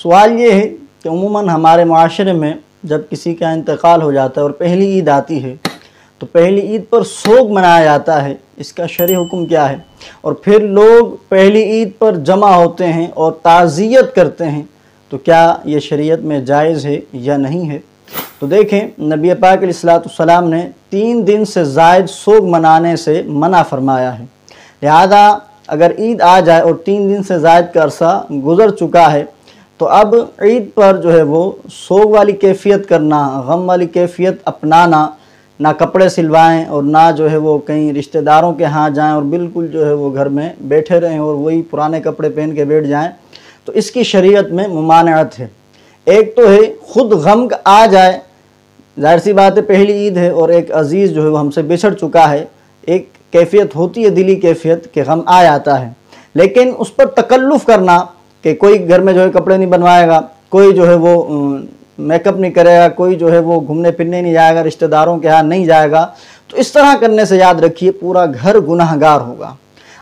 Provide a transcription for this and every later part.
سوال یہ ہے کہ عموماً ہمارے معاشرے میں جب کسی کا انتقال ہو جاتا ہے اور پہلی عید آتی ہے تو پہلی عید پر سوگ منایا جاتا ہے، اس کا شرعی حکم کیا ہے؟ اور پھر لوگ پہلی عید پر جمع ہوتے ہیں اور تعزیت کرتے ہیں، تو کیا یہ شریعت میں جائز ہے یا نہیں ہے؟ تو دیکھیں، نبی پاک علیہ السلام نے 3 دن سے زائد سوگ منانے سے منع فرمایا ہے، لہذا اگر عید آ جائے اور 3 دن سے زائد کا عرصہ گزر چکا ہے تو اب عید پر جو ہے وہ سوگ والی کیفیت کرنا، غم والی کیفیت اپنانا، نہ کپڑے سلوائیں اور نہ جو ہے وہ کہیں رشتہ داروں کے ہاں جائیں اور بالکل جو ہے وہ گھر میں بیٹھے رہیں اور وہی پرانے کپڑے پہن کے بیٹھ جائیں، تو اس کی شریعت میں ممانعت ہے۔ ایک تو ہے خود غم آ جائے، ظاہر سی بات ہے پہلی عید ہے اور ایک عزیز جو ہے وہ ہم سے بچھڑ چکا ہے، ایک کیفیت ہوتی ہے دلی کیفیت کہ غم آ جاتا ہے، لیکن اس پر تکلف کرنا کہ کوئی گھر میں جو ہے کپڑے نہیں بنوائے گا، کوئی جو ہے وہ میک اپ نہیں کرے گا، کوئی جو ہے وہ گھومنے پھرنے نہیں جائے گا، رشتہ داروں کے ہاں نہیں جائے گا، تو اس طرح کرنے سے یاد رکھیے پورا گھر گناہ گار ہوگا۔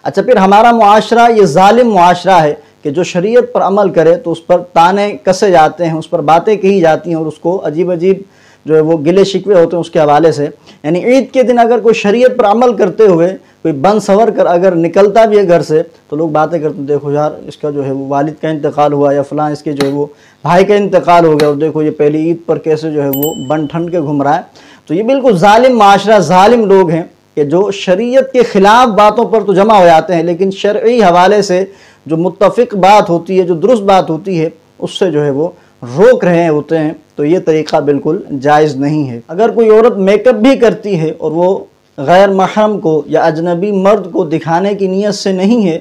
اچھا، پھر ہمارا معاشرہ یہ ظالم معاشرہ ہے کہ جو شریعت پر عمل کرے تو اس پر تانے کسے جاتے ہیں، اس پر باتیں کہی جاتی ہیں اور اس کو عجیب عجیب جو ہے وہ گلے شکوے ہوتے ہیں اس کے حوالے سے۔ یعنی عید کے دن اگر کوئی شریعت پر عمل کرتے ہوئے کوئی بن سور کر اگر نکلتا بھی ہے گھر سے تو لوگ باتیں کرتے ہیں، دیکھو یار اس کا جو ہے وہ والد کا انتقال ہوا یا فلاں اس کے جو ہے وہ بھائی کا انتقال ہو گیا، اور دیکھو یہ پہلی عید پر کیسے جو ہے وہ بن ٹھن کے گھوم رہا ہے۔ تو یہ بالکل ظالم معاشرہ، ظالم لوگ ہیں کہ جو شریعت کے خلاف باتوں پر تو جمع ہو جاتے ہیں لیکن شرعی حوالے سے جو متفق بات ہوتی ہے، جو درست بات ہوتی ہے، اس سے جو ہے وہ روک رہے ہوتے ہیں۔ تو یہ طریقہ بالکل جائز نہیں ہے۔ اگر کوئی عورت میک اپ بھی کرتی ہے اور وہ غیر محرم کو یا اجنبی مرد کو دکھانے کی نیت سے نہیں ہے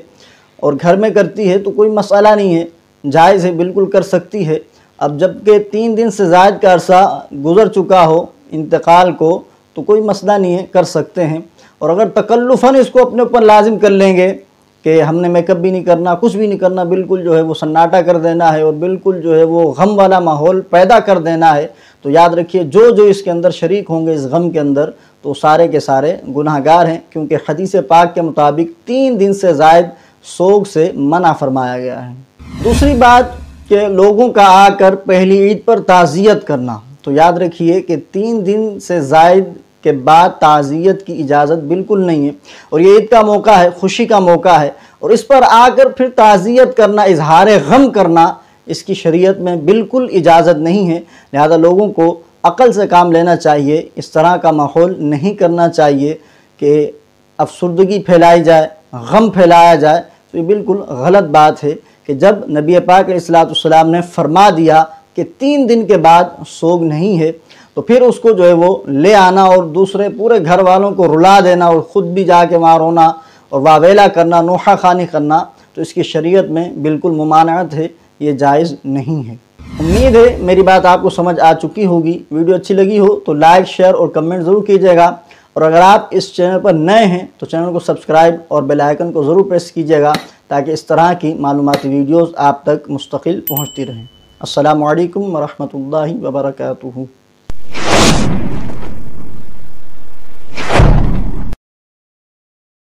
اور گھر میں کرتی ہے تو کوئی مسئلہ نہیں ہے، جائز ہے، بالکل کر سکتی ہے۔ اب جبکہ 3 دن سے زائد کا عرصہ گزر چکا ہو انتقال کو تو کوئی مسئلہ نہیں ہے، کر سکتے ہیں۔ اور اگر تکلفاً اس کو اپنے اوپر لازم کر لیں گے کہ ہم نے میک اپ بھی نہیں کرنا، کچھ بھی نہیں کرنا، بالکل جو ہے وہ سناٹا کر دینا ہے اور بالکل جو ہے وہ غم والا ماحول پیدا کر دینا ہے، تو یاد رکھیے جو اس کے اندر شریک ہوں گے اس غم کے اندر تو سارے کے سارے گناہ گار ہیں، کیونکہ حدیث پاک کے مطابق 3 دن سے زائد سوگ سے منع فرمایا گیا ہے۔ دوسری بات کہ لوگوں کا آ کر پہلی عید پر تعزیت کرنا، تو یاد رکھیے کہ 3 دن سے زائد کے بعد تعزیت کی اجازت بالکل نہیں ہے، اور یہ عید کا موقع ہے، خوشی کا موقع ہے، اور اس پر آ کر پھر تعزیت کرنا، اظہار غم کرنا، اس کی شریعت میں بالکل اجازت نہیں ہے۔ لہذا لوگوں کو عقل سے کام لینا چاہیے، اس طرح کا ماحول نہیں کرنا چاہیے کہ افسردگی پھیلائی جائے، غم پھیلایا جائے۔ تو یہ بالکل غلط بات ہے کہ جب نبی پاک علیہ السلام نے فرما دیا کہ 3 دن کے بعد سوگ نہیں ہے تو پھر اس کو جو ہے وہ لے آنا اور دوسرے پورے گھر والوں کو رلا دینا اور خود بھی جا کے وہاں رونا اور واویلا کرنا، نوحہ خوانی کرنا، تو اس کی شریعت میں بالکل ممانعت ہے، یہ جائز نہیں ہے۔ امید ہے میری بات آپ کو سمجھ آ چکی ہوگی۔ ویڈیو اچھی لگی ہو تو لائک، شیئر اور کمنٹ ضرور کیجیے گا، اور اگر آپ اس چینل پر نئے ہیں تو چینل کو سبسکرائب اور بیل آئیکن کو ضرور پریس کیجیے گا تاکہ اس طرح کی معلوماتی ویڈیوز آپ تک مستقل پہنچتی رہیں۔ السلام علیکم ورحمۃ اللہ وبرکاتہ۔